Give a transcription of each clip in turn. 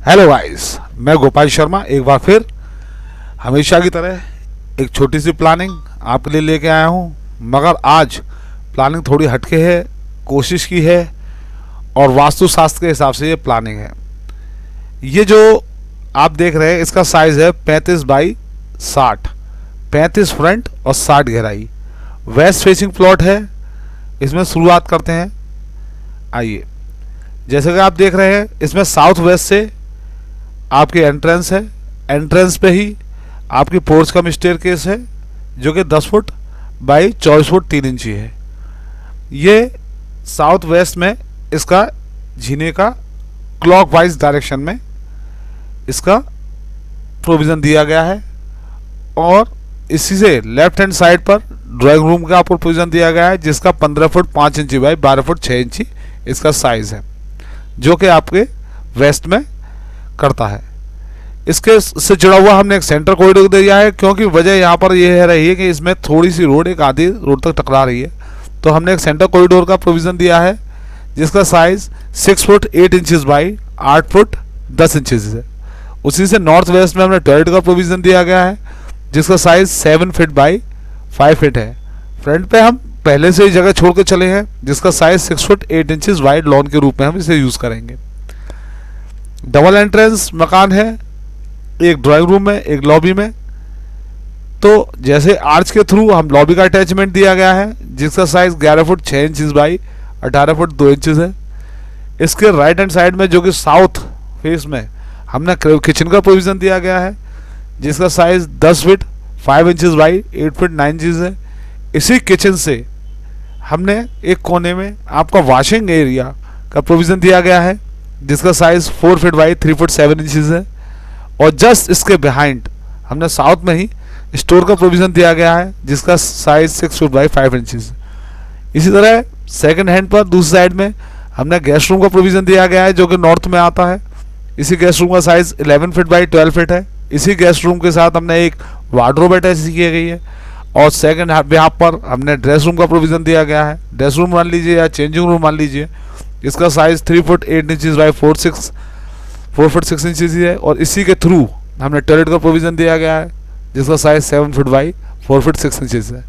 Hello guys, मैं गोपाल शर्मा एक बार फिर हमेशा की तरह एक छोटी सी प्लानिंग आपके लिए लेके आया हूँ। मगर आज प्लानिंग थोड़ी हटके है, कोशिश की है और वास्तुशास्त्र के हिसाब से ये प्लानिंग है। ये जो आप देख रहे हैं इसका साइज़ है 35 बाई 60, 35 फ्रंट और 60 गहराई। वेस्ट फेसिंग प्लॉट है। इसमें शुरुआत करते हैं। आइए, जैसे कि आप देख रहे हैं इसमें साउथ वेस्ट से आपकी एंट्रेंस है। एंट्रेंस पे ही आपकी पोर्च कम स्टेयरकेस है जो कि 10 फुट बाई 24 फुट 3 इंची है। ये साउथ वेस्ट में इसका जीने का क्लॉकवाइज डायरेक्शन में इसका प्रोविज़न दिया गया है और इसी से लेफ्ट हैंड साइड पर ड्राइंग रूम का आपको प्रोविज़न दिया गया है जिसका 15 फुट 5 इंची बाई 12 फुट 6 इंची इसका साइज़ है जो कि आपके वेस्ट में करता है। इसके से जुड़ा हुआ हमने एक सेंटर कॉरिडोर दिया है क्योंकि वजह यहाँ पर यह है रही है कि इसमें थोड़ी सी रोड एक आधी रोड तक टकरा रही है, तो हमने एक सेंटर कॉरिडोर का प्रोविज़न दिया है जिसका size 6 foot 8 inches by 8 foot 10 inches है। उसी से नॉर्थ वेस्ट में हमने टॉयलेट का प्रोविज़न दिया गया है जिसका साइज़ 7 फीट बाई 5 फीट है। फ्रंट पे हम पहले से ही जगह छोड़ के चले हैं जिसका size 6 foot 8 inches wide lawn के रूप में हम इसे यूज़ करेंगे। डबल एंट्रेंस मकान है, एक ड्राइंग रूम में एक लॉबी में। तो जैसे आर्च के थ्रू हम लॉबी का अटैचमेंट दिया गया है जिसका size 11 foot 6 inches by 18 foot 2 inches है। इसके राइट हैंड साइड में जो कि साउथ फेस में हमने किचन का प्रोविज़न दिया गया है जिसका size 10 feet 5 inches by 8 feet 9 inches है। इसी किचन से हमने एक कोने में आपका वॉशिंग एरिया का प्रोविज़न दिया गया है जिसका size 4 feet by 3 foot 7 inches है। और जस्ट इसके बिहाइंड हमने साउथ में ही स्टोर का प्रोविज़न दिया गया है जिसका साइज़ 6 फुट बाई 5 इंचज़। इसी तरह सेकंड हैंड पर दूसरी साइड में हमने गेस्ट रूम का प्रोविज़न दिया गया है जो कि नॉर्थ में आता है। इसी गेस्ट रूम का साइज़ 11 फीट बाई 12 फीट है। इसी गेस्ट रूम के साथ हमने एक वार्डरोब अटैच की गई है और सेकंड यहाँ पर हमने ड्रेस रूम का प्रोविज़न दिया गया है। ड्रेस रूम मान लीजिए या चेंजिंग रूम मान लीजिए, इसका size 3 foot 8 inches by 4 foot 6 inches है। और इसी के थ्रू हमने टॉयलेट का प्रोविज़न दिया गया है जिसका size 7 foot by 4 foot 6 inches है।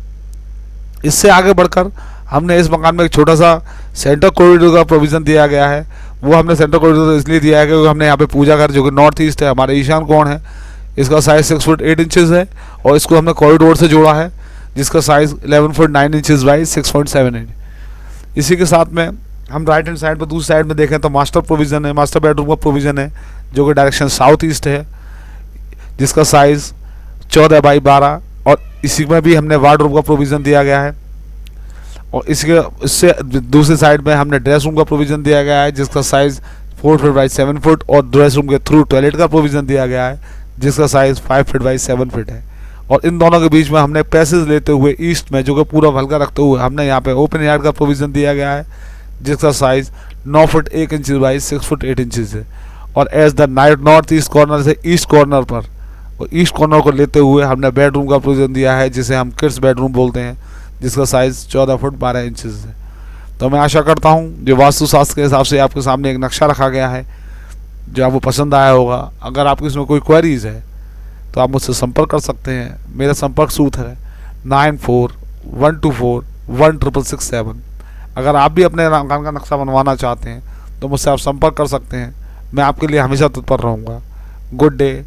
इससे आगे बढ़कर हमने इस मकान में एक छोटा सा सेंटर कॉरिडोर का प्रोविज़न दिया गया है। वो हमने सेंटर कॉरिडोर इसलिए दिया है क्योंकि हमने यहाँ पे पूजा घर जो कि नॉर्थ ईस्ट है, हमारे ईशान कोण है, इसका साइज़ 6 फुट 8 इंचज़ है और इसको हमने कॉरिडोर से जोड़ा है जिसका साइज़ 11 फुट 9 इंचज़ बाई 6.78। इसी के साथ में हम राइट हैंड साइड पर दूसरी साइड में देखें तो मास्टर प्रोविज़न है, मास्टर बेडरूम का प्रोविज़न है जो कि डायरेक्शन साउथ ईस्ट है जिसका साइज़ 14 बाई 12 और इसी में भी हमने वार्डरोब का प्रोविज़न दिया गया है। और इससे दूसरी साइड में हमने ड्रेस रूम का प्रोविज़न दिया गया है जिसका साइज़ 4 फीट बाई 7 फुट और ड्रेस रूम के थ्रू टॉयलेट का प्रोविज़न दिया गया है जिसका साइज़ 5 फीट बाई 7 फीट है। और इन दोनों के बीच में हमने पैसेज लेते हुए ईस्ट में जो कि पूरा हल्का रखते हुए हमने यहाँ पे ओपन यार्ड का प्रोविज़न दिया गया है जिसका size 9 foot 1 inch by 6 foot 8 inches है। और as the north east corner से ईस्ट कॉर्नर पर और ईस्ट कॉर्नर को लेते हुए हमने बेडरूम का प्रोविज़न दिया है जिसे हम किड्स बेडरूम बोलते हैं जिसका साइज़ 14 फुट 12 इंचज़ है। तो मैं आशा करता हूँ जो वास्तुशास्त्र के हिसाब से आपके सामने एक नक्शा रखा गया है जो आपको पसंद आया होगा। अगर आपकी इसमें कोई क्वेरीज है तो आप मुझसे संपर्क कर सकते हैं। मेरा संपर्क सूत्र है 9412416667। अगर आप भी अपने मकान का नक्शा बनवाना चाहते हैं तो मुझसे आप संपर्क कर सकते हैं। मैं आपके लिए हमेशा तत्पर रहूँगा। Good day.